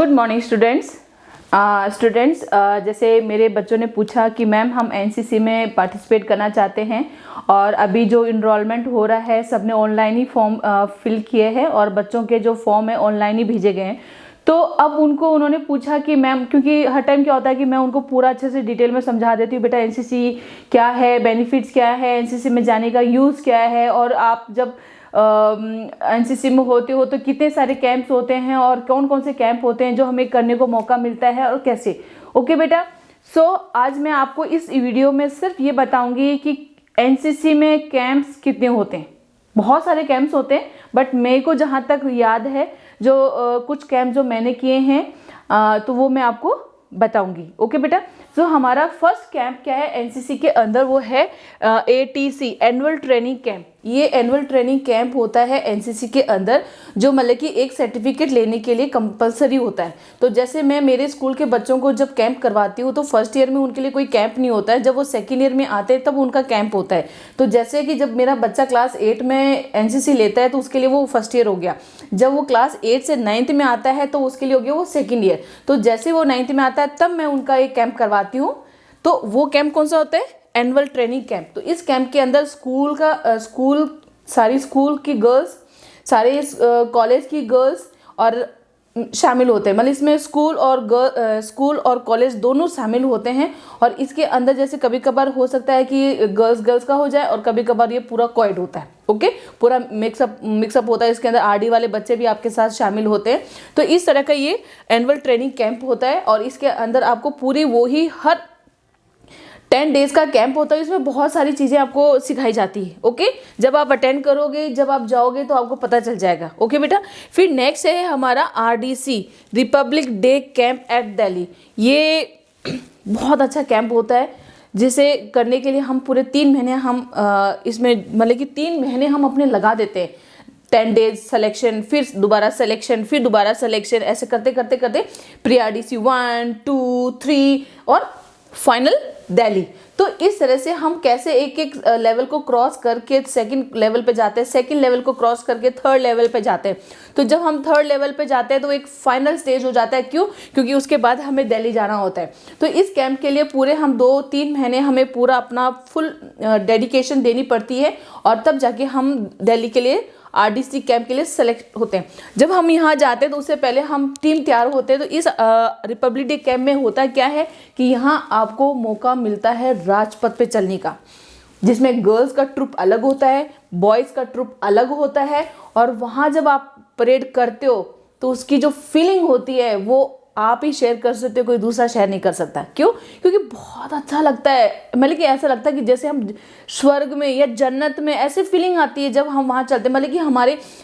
Good morning students. जैसे मेरे बच्चों ने पूछा कि मैम हम एनसीसी में पार्टिसिपेट करना चाहते हैं और अभी जो इनरोलमेंट हो रहा है सबने ऑनलाइन ही फॉर्म फिल किए हैं और बच्चों के जो फॉर्म है ऑनलाइन ही भेजे गए हैं। तो अब उन्होंने पूछा कि मैम, क्योंकि हर टाइम क्या होता है कि मैं उनको पूरा अच्छे से डिटेल में समझा देती हूँ, बेटा एनसीसी क्या है, बेनिफिट्स क्या है, एनसीसी में जाने का यूज़ क्या है, और आप जब एनसीसी में होते हो तो कितने सारे कैंप्स होते हैं और कौन कौन से कैंप होते हैं जो हमें करने को मौका मिलता है और कैसे। ओके बेटा, सो आज मैं आपको इस वीडियो में सिर्फ ये बताऊंगी कि एनसीसी में कैंप्स कितने होते हैं। बहुत सारे कैंप्स होते हैं, बट मेरे को जहाँ तक याद है जो कुछ कैंप जो मैंने किए हैं तो वो मैं आपको बताऊंगी। ओके बेटा, तो हमारा फर्स्ट कैंप क्या है एनसीसी के अंदर, वो है एटीसी, एनुअल ट्रेनिंग कैंप। ये एनुअल ट्रेनिंग कैंप होता है एनसीसी के अंदर जो मतलब कि एक सर्टिफिकेट लेने के लिए कंपलसरी होता है। तो जैसे मैं मेरे स्कूल के बच्चों को जब कैंप करवाती हूँ तो फर्स्ट ईयर में उनके लिए कोई कैंप नहीं होता है, जब वो सेकेंड ईयर में आते हैं तब उनका कैंप होता है। तो जैसे कि जब मेरा बच्चा क्लास 8 में एनसीसी लेता है तो उसके लिए वो फर्स्ट ईयर हो गया, जब वो क्लास 8 से 9th में आता है तो उसके लिए हो गया वो सेकेंड ईयर। तो जैसे वो 9th में आता है तब मैं उनका एक कैंप करवाती हूँ। तो वो कैंप कौन सा होता है? Annual training camp. तो इस कैंप के अंदर सारी स्कूल की गर्ल्स, सारे कॉलेज की गर्ल्स और शामिल होते हैं। मतलब इसमें स्कूल और कॉलेज दोनों शामिल होते हैं। और इसके अंदर जैसे कभी कभार हो सकता है कि गर्ल्स का हो जाए और कभी कभार ये पूरा कोएड होता है। ओके, पूरा मिक्सअप होता है। इसके अंदर आरडी वाले बच्चे भी आपके साथ शामिल होते हैं। तो इस तरह का ये एनुअल ट्रेनिंग कैंप होता है और इसके अंदर आपको पूरी वही हर 10 डेज का कैंप होता है। इसमें बहुत सारी चीज़ें आपको सिखाई जाती है। ओके, जब आप अटेंड करोगे, जब आप जाओगे तो आपको पता चल जाएगा। ओके बेटा, फिर नेक्स्ट है हमारा RDC, Republic day camp at Delhi. ये बहुत अच्छा कैंप होता है जिसे करने के लिए हम पूरे 3 महीने इसमें मतलब कि 3 महीने हम अपने लगा देते हैं। 10 डेज सिलेक्शन, फिर दोबारा सिलेक्शन, फिर दोबारा सिलेक्शन, ऐसे करते करते करते प्री आरडीसी 1, 2, 3 और फाइनल दिल्ली। तो इस तरह से हम कैसे एक एक लेवल को क्रॉस करके सेकंड लेवल पे जाते हैं, सेकंड लेवल को क्रॉस करके थर्ड लेवल पे जाते हैं। तो जब हम थर्ड लेवल पे जाते हैं तो एक फाइनल स्टेज हो जाता है। क्यों? क्योंकि उसके बाद हमें दिल्ली जाना होता है। तो इस कैंप के लिए पूरे हम 2-3 महीने हमें पूरा अपना फुल डेडिकेशन देनी पड़ती है और तब जाके हम दिल्ली के लिए आरडीसी कैंप के लिए सेलेक्ट होते हैं। जब हम यहाँ जाते हैं तो उससे पहले हम टीम तैयार होते हैं। तो इस रिपब्लिक डे कैंप में होता क्या है कि यहाँ आपको मौका मिलता है राजपथ पे चलने का, जिसमें गर्ल्स का ट्रुप अलग होता है, बॉयज़ का ट्रुप अलग होता है। और वहाँ जब आप परेड करते हो तो उसकी जो फीलिंग होती है वो आप ही शेयर कर सकते हो, कोई दूसरा शेयर नहीं कर सकता। क्यों? क्योंकि बहुत अच्छा लगता है। मतलब कि ऐसा लगता है कि जैसे हम स्वर्ग में या जन्नत में, ऐसे फीलिंग आती है जब हम वहाँ चलते हैं। मतलब कि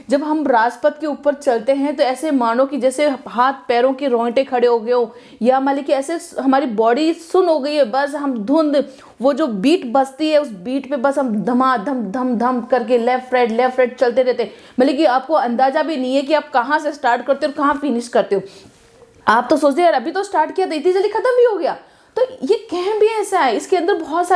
जब हम राजपथ के ऊपर चलते हैं तो ऐसे मानो कि जैसे हाथ पैरों के रोंगटे खड़े हो गए हो, या मतलब कि ऐसे हमारी बॉडी सुन हो गई है। बस हम वो जो बीट बजती है उस बीट पे बस हम धमाधम धम धम करके लेफ्ट राइट चलते रहते हैं। मतलब कि आपको अंदाजा भी नहीं है कि आप कहाँ से स्टार्ट करते हो और कहाँ फिनिश करते हो। आप तो सोचते हैं यार अभी तो स्टार्ट किया था, इतनी जल्दी खत्म भी हो गया। तो ये कैंप भी ऐसा है, इसके अंदर बहुत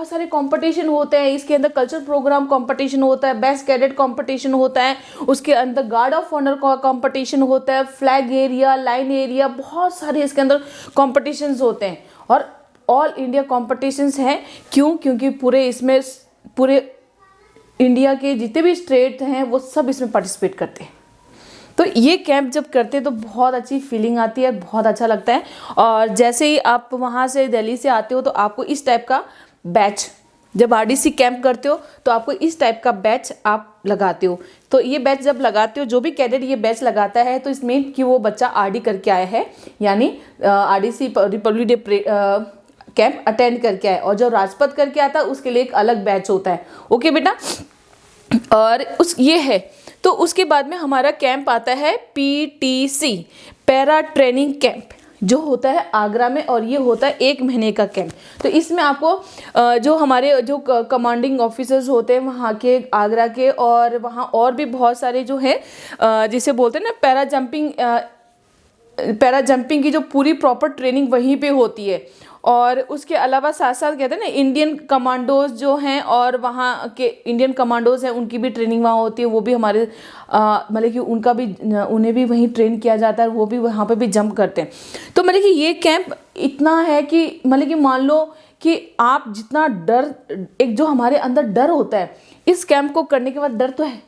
सारे कंपटीशन होते हैं। इसके अंदर कल्चर प्रोग्राम कंपटीशन होता है, बेस्ट कैडेट कंपटीशन होता है, उसके अंदर गार्ड ऑफ ऑनर का कंपटीशन होता है, फ्लैग एरिया, लाइन एरिया, बहुत सारे इसके अंदर कॉम्पिटिशन्स होते हैं और ऑल इंडिया कॉम्पिटिशन्स हैं। क्यों? क्योंकि पूरे इंडिया के जितने भी स्टेट हैं वो सब इसमें पार्टिसिपेट करते हैं। तो ये कैंप जब करते हैं तो बहुत अच्छी फीलिंग आती है, बहुत अच्छा लगता है। और जैसे ही आप वहाँ से दिल्ली से आते हो तो आपको इस टाइप का बैच, जब आरडीसी कैंप करते हो तो आपको इस टाइप का बैच आप लगाते हो। तो ये बैच जब लगाते हो, जो भी कैडेट ये बैच लगाता है तो इसमें कि वो बच्चा आरडी करके आया है, यानी RDC Republic day camp attend करके आया। और जो राजपथ करके आता है उसके लिए एक अलग बैच होता है। ओके बेटा, और ये है। तो उसके बाद में हमारा कैंप आता है पीटीसी, पैरा ट्रेनिंग कैंप, जो होता है आगरा में और ये होता है 1 महीने का कैंप। तो इसमें आपको जो हमारे जो कमांडिंग ऑफिसर्स होते हैं वहाँ के, आगरा के, और वहाँ और भी बहुत सारे जो हैं जिसे बोलते हैं ना पैरा जंपिंग की जो पूरी प्रॉपर ट्रेनिंग वहीं पे होती है। और उसके अलावा साथ साथ कहते हैं ना इंडियन कमांडोज जो हैं और वहाँ के इंडियन कमांडोज हैं उनकी भी ट्रेनिंग वहाँ होती है, वो भी हमारे मतलब कि उनका भी उन्हें भी वहीं ट्रेन किया जाता है, वो भी वहाँ पे भी जंप करते हैं। तो मतलब कि ये कैंप इतना है कि मतलब कि मान लो कि आप जितना डर, एक जो हमारे अंदर डर होता है, इस कैंप को करने के बाद डर तो है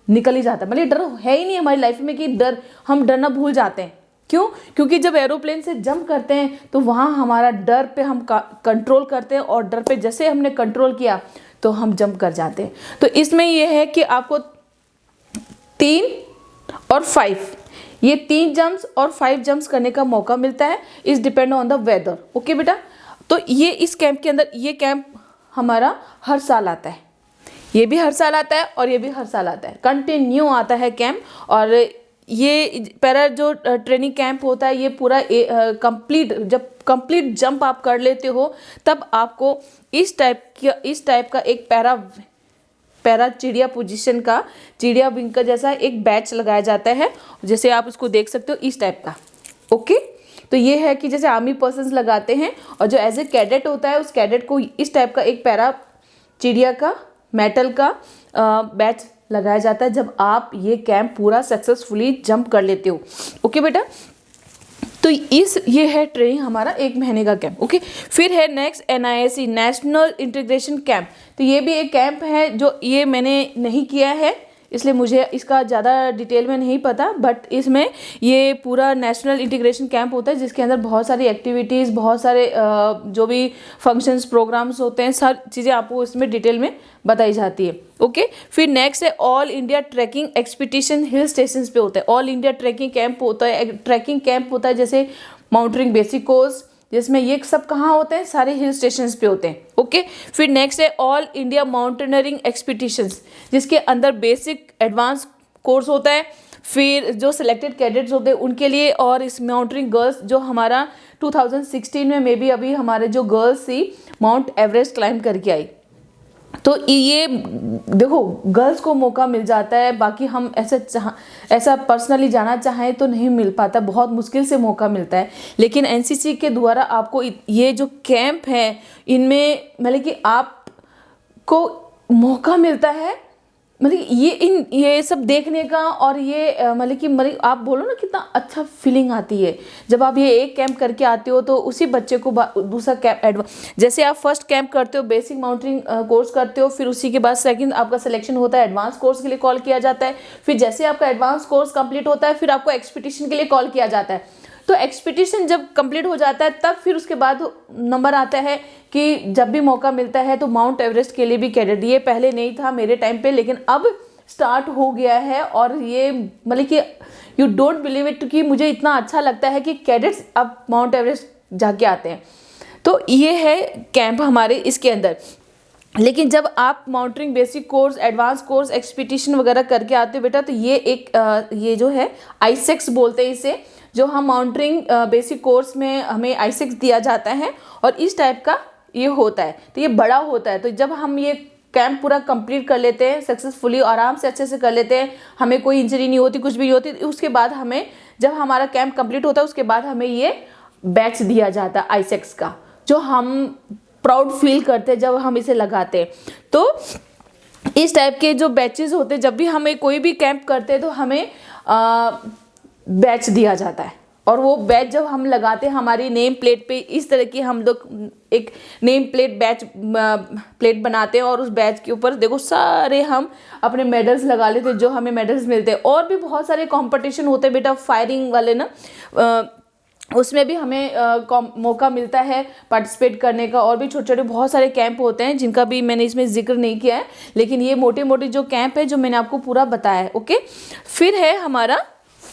निकल ही जाता है। मतलब डर है ही नहीं हमारी लाइफ में कि डर, हम डरना भूल जाते हैं। क्यों? क्योंकि जब एरोप्लेन से जंप करते हैं तो वहाँ हमारा डर पे हम कंट्रोल करते हैं, और डर पे जैसे हमने कंट्रोल किया तो हम जंप कर जाते हैं। तो इसमें यह है कि आपको 3 और 5, ये 3 जंप्स और 5 जंप्स करने का मौका मिलता है। इस depend on the weather. Okay बेटा, तो ये इस कैंप के अंदर, ये कैंप हमारा हर साल आता है, ये भी हर साल आता है और ये भी हर साल आता है, कंटिन्यू आता है कैंप। और ये पैरा जो ट्रेनिंग कैंप होता है ये पूरा कंप्लीट, जब कंप्लीट जंप आप कर लेते हो तब आपको इस टाइप का एक पैरा चिड़िया पोजीशन का, चिड़िया विंग का जैसा एक बैच लगाया जाता है, जैसे आप इसको देख सकते हो इस टाइप का। ओके, तो ये है कि जैसे आर्मी पर्सन्स लगाते हैं, और जो एज ए कैडेट होता है उस कैडेट को इस टाइप का एक पैरा चिड़िया का मेटल का बैच लगाया जाता है जब आप ये कैंप पूरा सक्सेसफुली जंप कर लेते हो। ओके बेटा, तो ये है ट्रेनिंग हमारा 1 महीने का कैंप। ओके, फिर है next NISC national integration camp. तो ये भी एक कैंप है जो ये मैंने नहीं किया है, इसलिए मुझे इसका ज़्यादा डिटेल में नहीं पता, बट इसमें ये पूरा नेशनल इंटीग्रेशन कैंप होता है जिसके अंदर बहुत सारी एक्टिविटीज़, बहुत सारे जो भी फंक्शंस प्रोग्राम्स होते हैं, सब चीज़ें आपको इसमें डिटेल में बताई जाती है। ओके, फिर नेक्स्ट है all India trekking expedition hill stations पे होता है। ऑल इंडिया ट्रैकिंग कैंप होता है, ट्रैकिंग कैंप होता है जैसे माउंटेनियरिंग बेसिक कोर्स, जिसमें ये सब कहाँ होते हैं, सारे हिल स्टेशंस पे होते हैं। ओके, फिर नेक्स्ट है ऑल इंडिया माउंटेनियरिंग एक्सपीडिशंस, जिसके अंदर बेसिक एडवांस कोर्स होता है। फिर जो सिलेक्टेड कैडेट्स होते हैं उनके लिए, और इस माउंटेनियरिंग गर्ल्स जो हमारा 2016 में मे बी अभी हमारे जो गर्ल्स थी माउंट एवरेस्ट क्लाइंब करके आई, तो ये देखो गर्ल्स को मौका मिल जाता है, बाकी हम ऐसा पर्सनली जाना चाहें तो नहीं मिल पाता, बहुत मुश्किल से मौका मिलता है। लेकिन NCC के द्वारा आपको ये जो कैंप है इनमें मतलब कि आपको मौका मिलता है, मतलब ये सब देखने का, और ये मतलब आप बोलो ना कितना अच्छा फीलिंग आती है जब आप ये एक कैंप करके आते हो, तो उसी बच्चे को दूसरा कैंप जैसे आप फर्स्ट कैंप करते हो, बेसिक माउंटेनिंग कोर्स करते हो, फिर उसी के बाद सेकंड आपका सिलेक्शन होता है, एडवांस कोर्स के लिए कॉल किया जाता है। फिर जैसे आपका एडवांस कोर्स कंप्लीट होता है फिर आपको एक्सपीडिशन के लिए कॉल किया जाता है। तो एक्सपीडिशन जब कंप्लीट हो जाता है तब फिर उसके बाद नंबर आता है कि जब भी मौका मिलता है तो माउंट एवरेस्ट के लिए भी कैडेट, ये पहले नहीं था मेरे टाइम पे लेकिन अब स्टार्ट हो गया है। और ये मतलब कि यू डोंट बिलीव इट कि मुझे इतना अच्छा लगता है कि कैडेट्स अब माउंट एवरेस्ट जाके आते हैं। तो ये है कैंप हमारे इसके अंदर। लेकिन जब आप mountaineering basic course, advance course, expedition वगैरह करके आते हो बेटा, तो ये एक ये जो है ISEX बोलते हैं इसे, जो हम माउंटेनिंग बेसिक कोर्स में हमें ISEX दिया जाता है और इस टाइप का ये होता है, तो ये बड़ा होता है। तो जब हम ये कैंप पूरा कंप्लीट कर लेते हैं सक्सेसफुली, आराम से अच्छे से कर लेते हैं, हमें कोई इंजरी नहीं होती, कुछ भी नहीं होती, उसके बाद हमें जब हमारा कैंप कंप्लीट होता है उसके बाद हमें ये बैच दिया जाता है ISEX का, जो हम प्राउड फील करते हैं जब हम इसे लगाते हैं। तो इस टाइप के जो बैचेस होते हैं, जब भी हमें कोई भी कैंप करते हैं तो हमें बैच दिया जाता है, और वो बैच जब हम लगाते हैं हमारी नेम प्लेट पे, इस तरह की हम लोग एक नेम प्लेट बैच प्लेट बनाते हैं, और उस बैच के ऊपर देखो सारे हम अपने मेडल्स लगा लेते हैं, जो हमें मेडल्स मिलते हैं। और भी बहुत सारे कंपटीशन होते हैं बेटा, फायरिंग वाले ना, उसमें भी हमें मौका मिलता है पार्टिसिपेट करने का। और भी छोटे छोटे बहुत सारे कैंप होते हैं जिनका भी मैंने इसमें जिक्र नहीं किया है, लेकिन ये मोटे मोटे जो कैंप है जो मैंने आपको पूरा बताया है। ओके, फिर है हमारा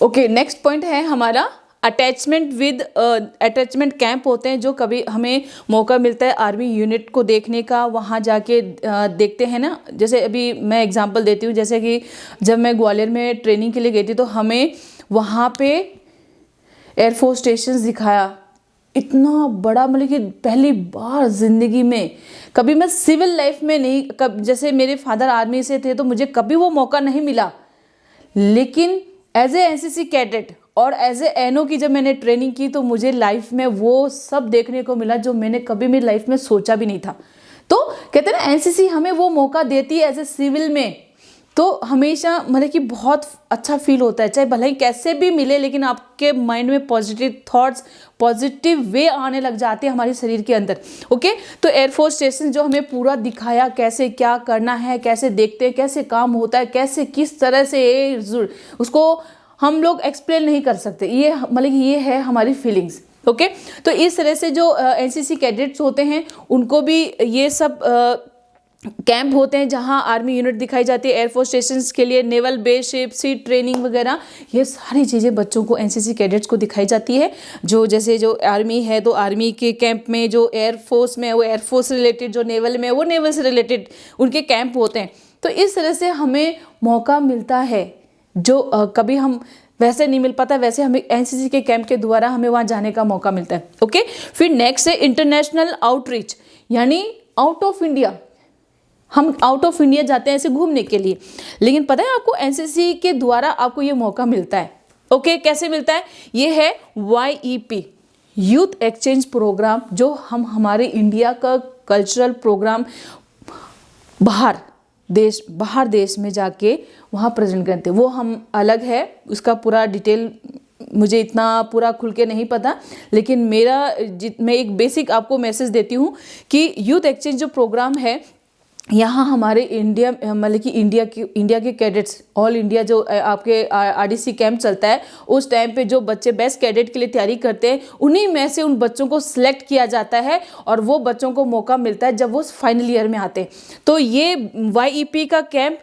नेक्स्ट पॉइंट है हमारा अटैचमेंट कैंप होते हैं, जो कभी हमें मौका मिलता है आर्मी यूनिट को देखने का, वहाँ जाके देखते हैं ना। जैसे अभी मैं एग्जांपल देती हूँ, जैसे कि जब मैं ग्वालियर में ट्रेनिंग के लिए गई थी तो हमें वहाँ पे एयरफोर्स स्टेशन दिखाया, इतना बड़ा, मतलब कि पहली बार ज़िंदगी में, कभी मैं सिविल लाइफ में नहीं, जैसे मेरे फादर आर्मी से थे तो मुझे कभी वो मौका नहीं मिला, लेकिन एज ए NCC कैडेट और एज ए एनओ की जब मैंने ट्रेनिंग की तो मुझे लाइफ में वो सब देखने को मिला जो मैंने कभी मेरी लाइफ में सोचा भी नहीं था। तो कहते हैं ना एनसीसी हमें वो मौका देती है एज ए सिविल में, तो हमेशा मतलब कि बहुत अच्छा फील होता है, चाहे भले ही कैसे भी मिले लेकिन आपके माइंड में पॉजिटिव थॉट्स, पॉजिटिव वे आने लग जाते हैं हमारे शरीर के अंदर। ओके, तो एयरफोर्स स्टेशन जो हमें पूरा दिखाया कैसे क्या करना है, कैसे देखते हैं, कैसे काम होता है, कैसे किस तरह से उसको हम लोग एक्सप्लेन नहीं कर सकते, ये मतलब ये है हमारी फीलिंग्स। ओके, तो इस तरह से जो एनसीसी कैडेट्स होते हैं उनको भी ये सब कैंप होते हैं जहां आर्मी यूनिट दिखाई जाती है, एयरफोर्स स्टेशंस के लिए नेवल बेस शिप सी ट्रेनिंग वगैरह, ये सारी चीज़ें बच्चों को एनसीसी कैडेट्स को दिखाई जाती है। जो जैसे जो आर्मी है तो आर्मी के कैंप में, जो एयरफोर्स में वो एयरफोर्स से रिलेटेड, जो नेवल में वो नेवल से रिलेटेड उनके कैंप होते हैं। तो इस तरह से हमें मौका मिलता है जो कभी हम वैसे नहीं मिल पाता, वैसे हमें एनसीसी के कैंप के द्वारा हमें वहाँ जाने का मौका मिलता है। ओके, फिर नेक्स्ट है इंटरनेशनल आउटरीच, यानी आउट ऑफ इंडिया, हम आउट ऑफ इंडिया जाते हैं ऐसे घूमने के लिए, लेकिन पता है आपको एनसीसी के द्वारा आपको ये मौका मिलता है। ओके, कैसे मिलता है? ये है YEP यूथ एक्सचेंज प्रोग्राम, जो हम हमारे इंडिया का कल्चरल प्रोग्राम बाहर देश में जाके वहाँ प्रेजेंट करते हैं। वो हम अलग है, उसका पूरा डिटेल मुझे इतना पूरा खुल के नहीं पता, लेकिन मैं एक बेसिक आपको मैसेज देती हूँ कि यूथ एक्सचेंज जो प्रोग्राम है यहाँ हमारे इंडिया मतलब कि इंडिया के कैडेट्स, ऑल इंडिया जो आपके RDC कैंप चलता है उस टाइम पे जो बच्चे बेस्ट कैडेट के लिए तैयारी करते हैं उन्हीं में से उन बच्चों को सिलेक्ट किया जाता है और वो बच्चों को मौका मिलता है जब वो फाइनल ईयर में आते हैं। तो ये YEP का कैंप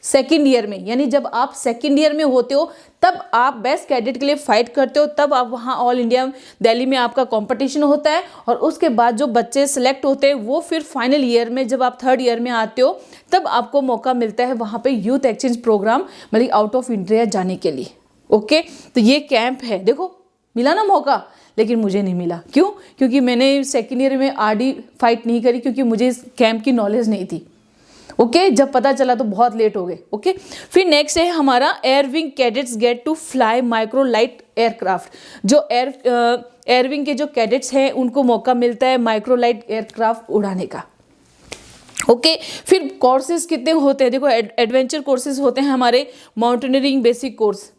सेकेंड ईयर में, यानी जब आप सेकेंड ईयर में होते हो तब आप बेस्ट कैडेट के लिए फाइट करते हो, तब आप वहाँ ऑल इंडिया दिल्ली में आपका कंपटीशन होता है और उसके बाद जो बच्चे सेलेक्ट होते हैं वो फिर फाइनल ईयर में जब आप थर्ड ईयर में आते हो तब आपको मौका मिलता है वहाँ पे यूथ एक्सचेंज प्रोग्राम मतलब आउट ऑफ इंडिया जाने के लिए। ओके, तो ये कैंप है, देखो मिला ना मौका, लेकिन मुझे नहीं मिला। क्यों? क्योंकि मैंने सेकेंड ईयर में RD फाइट नहीं करी, क्योंकि मुझे इस कैंप की नॉलेज नहीं थी। ओके, जब पता चला तो बहुत लेट हो गए। ओके, फिर नेक्स्ट है हमारा air wing cadets get to fly micro light aircraft. जो एयरविंग के जो कैडेट्स हैं उनको मौका मिलता है माइक्रो लाइट एयरक्राफ्ट उड़ाने का। ओके, फिर कोर्सेज कितने होते हैं? देखो एडवेंचर कोर्सेज होते हैं हमारे, माउंटेनियरिंग बेसिक कोर्स।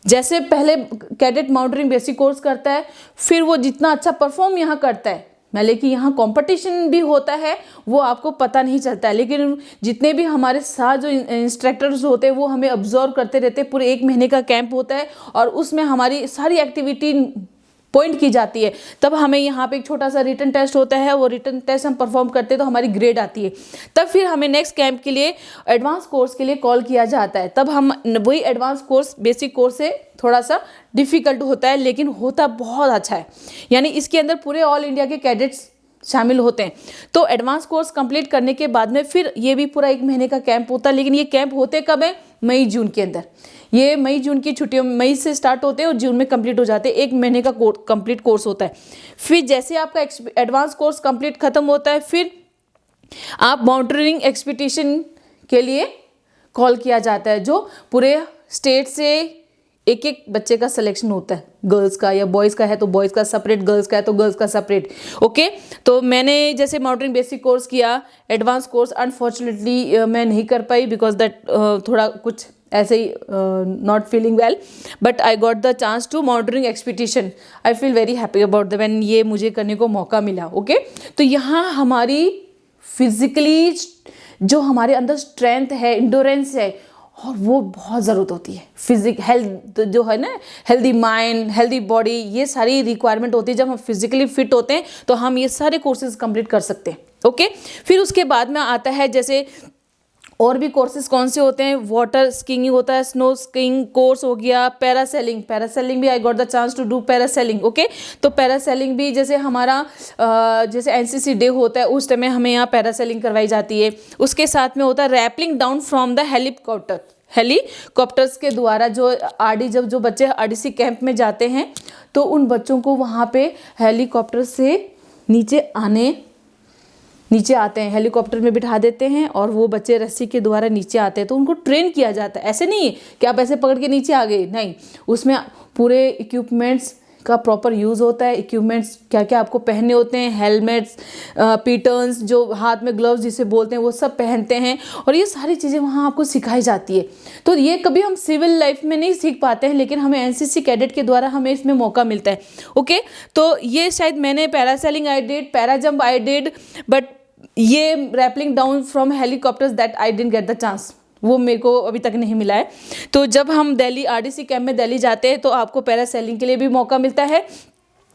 जैसे पहले कैडेट माउंटेनियरिंग बेसिक कोर्स करता है, फिर वो जितना अच्छा परफॉर्म यहाँ करता है, लेकिन यहाँ कंपटीशन भी होता है वो आपको पता नहीं चलता है, लेकिन जितने भी हमारे साथ जो इंस्ट्रक्टर्स होते हैं वो हमें ऑब्जर्व करते रहते हैं। पूरे 1 महीने का कैंप होता है और उसमें हमारी सारी एक्टिविटी पॉइंट की जाती है। तब हमें यहाँ पे एक छोटा सा रिटन टेस्ट होता है, वो रिटन टेस्ट हम परफॉर्म करते हैं तो हमारी ग्रेड आती है। तब फिर हमें नेक्स्ट कैंप के लिए एडवांस कोर्स के लिए कॉल किया जाता है। तब हम वही एडवांस कोर्स बेसिक कोर्स से थोड़ा सा डिफिकल्ट होता है, लेकिन होता बहुत अच्छा है। यानी इसके अंदर पूरे ऑल इंडिया के कैडेट्स शामिल होते हैं। तो एडवांस कोर्स कंप्लीट करने के बाद में फिर ये भी पूरा 1 महीने का कैंप होता है, लेकिन ये कैंप होते कब है? मई जून के अंदर। ये मई जून की छुट्टियों, मई से स्टार्ट होते हैं और जून में कंप्लीट हो जाते हैं। 1 महीने का कंप्लीट कोर्स होता है। फिर जैसे आपका एडवांस कोर्स कंप्लीट खत्म होता है, फिर आप माउंटेनियरिंग एक्सपीडिशन के लिए कॉल किया जाता है, जो पूरे स्टेट से एक बच्चे का सिलेक्शन होता है, गर्ल्स का या बॉयज़ का है तो बॉयज़ का सेपरेट, गर्ल्स का है तो गर्ल्स का सेपरेट। ओके, तो मैंने जैसे माउंटेनियरिंग बेसिक कोर्स किया, एडवांस कोर्स अनफॉर्चुनेटली मैं नहीं कर पाई बिकॉज दैट थोड़ा कुछ ऐसे ही not feeling well, but I got the chance to mountaineering expedition. I feel very happy about the when ये मुझे करने को मौका मिला। ओके, तो यहाँ हमारी फिजिकली जो हमारे अंदर स्ट्रेंथ है, इंडोरेंस है, और वो बहुत ज़रूरत होती है। फिजिक हेल्थ जो है ना, हेल्दी माइंड, हेल्दी बॉडी, ये सारी रिक्वायरमेंट होती है। जब हम फिजिकली फिट होते हैं तो हम ये सारे कोर्सेज कंप्लीट कर सकते हैं। ओके, फिर उसके बाद में आता है जैसे और भी कोर्सेज कौन से होते हैं? वाटर स्कीइंग होता है, स्नो स्कीइंग कोर्स हो गया, पैरासेलिंग भी I got the chance to do parasailing. Okay, तो पैरासेलिंग भी जैसे हमारा जैसे एनसीसी डे होता है उस टाइम में हमें यहाँ पैरासेलिंग करवाई जाती है। उसके साथ में होता है rappelling down from the helicopters के द्वारा। जो बच्चे RDC कैंप में जाते हैं तो उन बच्चों को वहाँ पे हेलीकॉप्टर से नीचे आने नीचे आते हैं, हेलीकॉप्टर में बिठा देते हैं और वो बच्चे रस्सी के द्वारा नीचे आते हैं। तो उनको ट्रेन किया जाता है, ऐसे नहीं है कि आप ऐसे पकड़ के नीचे आ गए, नहीं, उसमें पूरे इक्विपमेंट्स का प्रॉपर यूज़ होता है। इक्विपमेंट्स क्या क्या आपको पहनने होते हैं, हेलमेट्स, पीटर्न्स, जो हाथ में ग्लव्स जिसे बोलते हैं, वो सब पहनते हैं और ये सारी चीज़ें वहाँ आपको सिखाई जाती है। तो ये कभी हम सिविल लाइफ में नहीं सीख पाते हैं, लेकिन हमें एनसीसी कैडेट के द्वारा हमें इसमें मौका मिलता है। ओके, तो ये शायद मैंने parasailing I did, para jump I did, but ये rappelling down from helicopters that I didn't get the chance, वो मेरे को अभी तक नहीं मिला है। तो जब हम दिल्ली आरडीसी कैंप में दिल्ली जाते हैं तो आपको पैरासेलिंग के लिए भी मौका मिलता है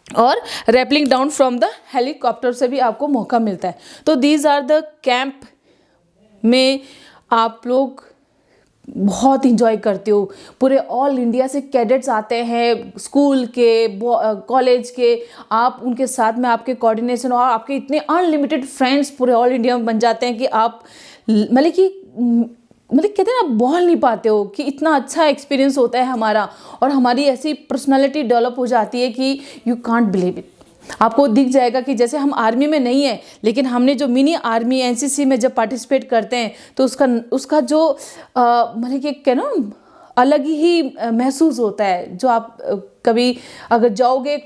और rappelling down from the helicopter से भी आपको मौका मिलता है। तो दीज आर द कैंप में आप लोग बहुत इंजॉय करते हो। पूरे ऑल इंडिया से कैडेट्स आते हैं, स्कूल के, कॉलेज के, आप उनके साथ में आपके कोऑर्डिनेशन और आपके इतने अनलिमिटेड फ्रेंड्स पूरे ऑल इंडिया में बन जाते हैं कि आप मतलब कहते हैं ना, आप बोल नहीं पाते हो कि इतना अच्छा एक्सपीरियंस होता है हमारा, और हमारी ऐसी पर्सनालिटी डेवलप हो जाती है कि यू कांट बिलीव इट। आपको दिख जाएगा कि जैसे हम आर्मी में नहीं है, लेकिन हमने जो मिनी आर्मी एनसीसी में जब पार्टिसिपेट करते हैं तो उसका जो मतलब कि क्या ना, अलग ही महसूस होता है, जो आप कभी अगर जाओगे,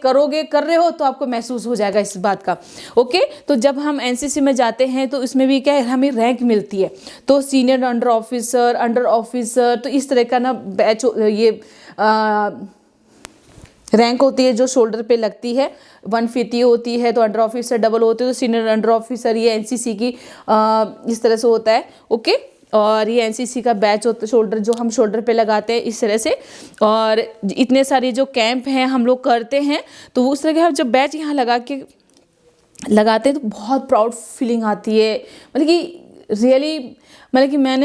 कर रहे हो तो आपको महसूस हो जाएगा इस बात का। ओके, तो जब हम एनसीसी में जाते हैं तो इसमें भी क्या है, हमें रैंक मिलती है। तो सीनियर अंडर ऑफिसर, तो इस तरह का ना बैच, ये रैंक होती है जो शोल्डर पे लगती है। 150 होती है तो अंडर ऑफिसर डबल होते हैं, तो सीनियर अंडर ऑफिसर ये एनसीसी की इस तरह से होता है। ओके, और ये एनसीसी का बैच होता है, शोल्डर जो हम शोल्डर पे लगाते हैं इस तरह से। और इतने सारे जो कैंप हैं हम लोग करते हैं, तो वो उस तरह के हम जब बैच यहाँ लगाते हैं तो बहुत प्राउड फीलिंग आती है। मतलब कि रियली, मतलब कि मैं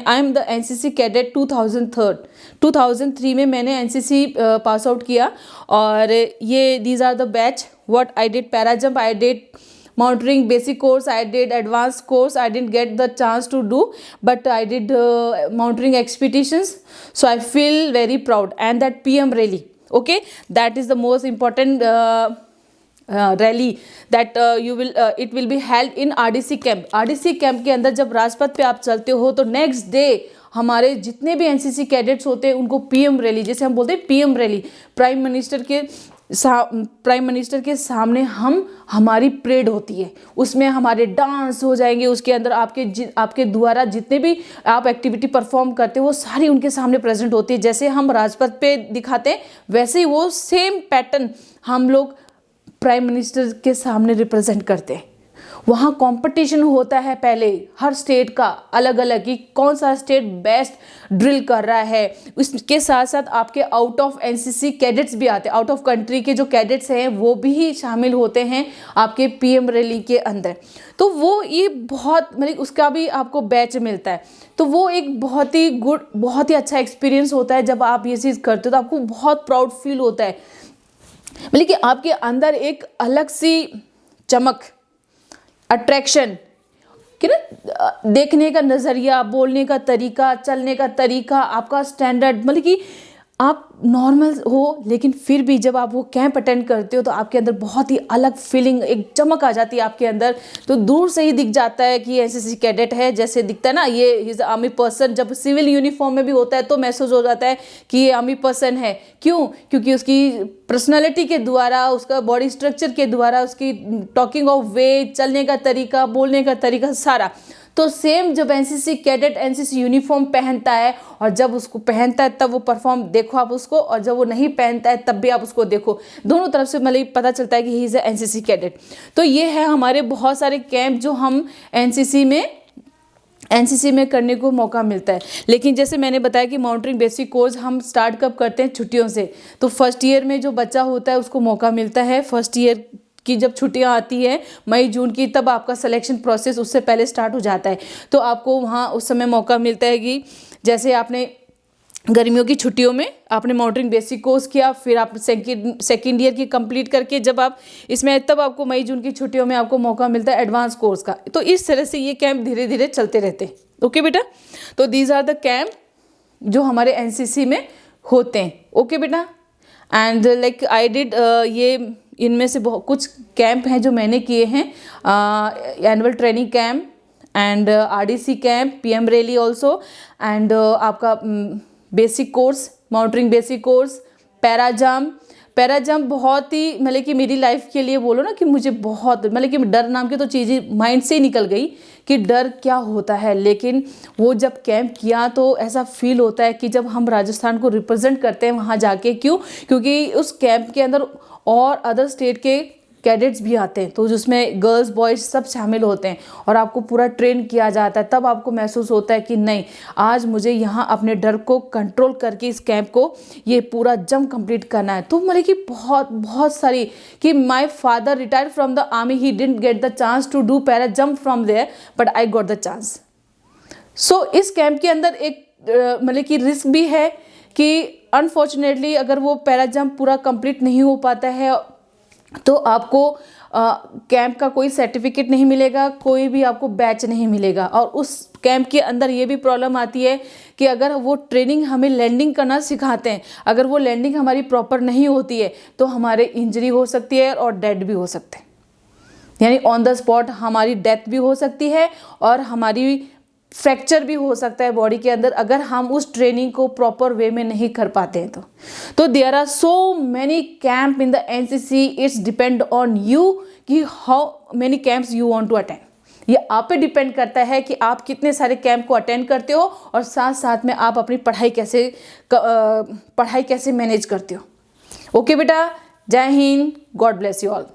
I am the NCC cadet 2003 में मैंने एनसीसी पास आउट किया। और ये these are the batch what I did, para jump I did, mountaineering basic course I did, advanced course I didn't get the chance to do, but I did mountaineering expeditions, so I feel very proud. And that PM rally, okay, that is the most important rally that it will be held in RDC camp. RDC camp के अंदर जब राजपथ पे आप चलते हो तो next day हमारे जितने भी एनसीसी कैडेट्स होते हैं उनको पीएम रैली, जैसे हम बोलते हैं पीएम रैली, प्राइम मिनिस्टर के सामने हमारी परेड होती है। उसमें हमारे डांस हो जाएंगे, उसके अंदर आपके द्वारा जितने भी आप एक्टिविटी परफॉर्म करते हो वो सारी उनके सामने प्रेजेंट होती है। जैसे हम राजपथ पे दिखाते हैं वैसे ही वो सेम पैटर्न हम लोग प्राइम मिनिस्टर के सामने रिप्रेजेंट करते हैं। वहाँ कंपटीशन होता है पहले हर स्टेट का अलग अलग, कि कौन सा स्टेट बेस्ट ड्रिल कर रहा है। इसके साथ साथ आपके आउट ऑफ एनसीसी कैडेट्स भी आते हैं, आउट ऑफ कंट्री के जो कैडेट्स हैं वो भी शामिल होते हैं आपके पीएम रैली के अंदर। तो वो ये बहुत मतलब उसका भी आपको बैच मिलता है। तो वो एक बहुत ही अच्छा एक्सपीरियंस होता है। जब आप ये चीज़ करते हो तो आपको बहुत प्राउड फील होता है, मतलब कि आपके अंदर एक अलग सी चमक, अट्रैक्शन कि ना, देखने का नज़रिया, बोलने का तरीका, चलने का तरीका, आपका स्टैंडर्ड, मतलब कि आप नॉर्मल हो लेकिन फिर भी जब आप वो कैंप अटेंड करते हो तो आपके अंदर बहुत ही अलग फीलिंग, एक चमक आ जाती है आपके अंदर। तो दूर से ही दिख जाता है कि एनसीसी कैडेट है, जैसे दिखता है ना ये इज आर्मी पर्सन। जब सिविल यूनिफॉर्म में भी होता है तो महसूस हो जाता है कि ये आर्मी पर्सन है। क्यों? क्योंकि उसकी पर्सनालिटी के द्वारा, उसका बॉडी स्ट्रक्चर के द्वारा, उसकी टॉकिंग ऑफ वे, चलने का तरीका, बोलने का तरीका, सारा। तो सेम जब एनसीसी कैडेट एनसीसी यूनिफॉर्म पहनता है और जब उसको पहनता है तब वो परफॉर्म देखो आप उसको, और जब वो नहीं पहनता है तब भी आप उसको देखो, दोनों तरफ से मतलब पता चलता है कि he is a NCC cadet. तो ये है हमारे बहुत सारे कैंप जो हम एनसीसी में करने को मौका मिलता है। लेकिन जैसे मैंने बताया कि माउंटेनिंग बेसिक कोर्स हम स्टार्ट कब करते हैं, छुट्टियों से। तो फर्स्ट ईयर में जो बच्चा होता है उसको मौका मिलता है, फर्स्ट ईयर की जब छुट्टियां आती है मई जून की, तब आपका सिलेक्शन प्रोसेस उससे पहले स्टार्ट हो जाता है। तो आपको वहाँ उस समय मौका मिलता है कि जैसे आपने गर्मियों की छुट्टियों में आपने माउंटेनिंग बेसिक कोर्स किया, फिर आप सेकेंड ईयर की कंप्लीट करके जब आप इसमें, तब आपको मई जून की छुट्टियों में आपको मौका मिलता है एडवांस कोर्स का। तो इस तरह से ये कैंप धीरे धीरे चलते रहते हैं। ओके बेटा, तो दीज आर द कैंप जो हमारे एनसीसी में होते हैं। ओके बेटा, एंड लाइक आई डिड ये इनमें से बहुत कुछ कैंप हैं जो मैंने किए हैं, annual training camp and RDC कैंप, PM रैली ऑल्सो, एंड आपका basic course, mountaineering basic course, para jump बहुत ही मतलब कि मेरी लाइफ के लिए बोलो ना कि मुझे बहुत मतलब कि डर नाम की तो चीज़ ही माइंड से ही निकल गई कि डर क्या होता है। लेकिन वो जब कैंप किया तो ऐसा फील होता है कि जब हम राजस्थान को रिप्रेजेंट करते हैं वहाँ जाके, क्योंकि उस कैंप के अंदर और अदर स्टेट के कैडेट्स भी आते हैं, तो जिसमें गर्ल्स बॉयज सब शामिल होते हैं और आपको पूरा ट्रेन किया जाता है। तब आपको महसूस होता है कि नहीं, आज मुझे यहाँ अपने डर को कंट्रोल करके इस कैंप को ये पूरा जंप कंप्लीट करना है। तो मतलब कि बहुत सारी कि my father retired from the army, he didn't get the chance to do para jump from there, but I got the chance. So इस कैंप के अंदर एक मतलब कि रिस्क भी है कि अनफॉर्चुनेटली अगर वो पैरा जंप पूरा कंप्लीट नहीं हो पाता है तो आपको कैंप का कोई सर्टिफिकेट नहीं मिलेगा, कोई भी आपको बैच नहीं मिलेगा। और उस कैंप के अंदर ये भी प्रॉब्लम आती है कि अगर वो ट्रेनिंग हमें लैंडिंग करना सिखाते हैं, अगर वो लैंडिंग हमारी प्रॉपर नहीं होती है तो हमारे इंजरी हो सकती है और डेड भी हो सकते हैं, यानी ऑन द स्पॉट हमारी डेथ भी हो सकती है और हमारी फ्रैक्चर भी हो सकता है बॉडी के अंदर, अगर हम उस ट्रेनिंग को प्रॉपर वे में नहीं कर पाते हैं तो there are so many camp in the NCC। It's depend on you कि how many camps you want to attend. ये आप पे डिपेंड करता है कि आप कितने सारे कैंप को अटेंड करते हो और साथ साथ में आप अपनी पढ़ाई कैसे मैनेज करते हो। ओके बेटा, जय Hind, God bless you all.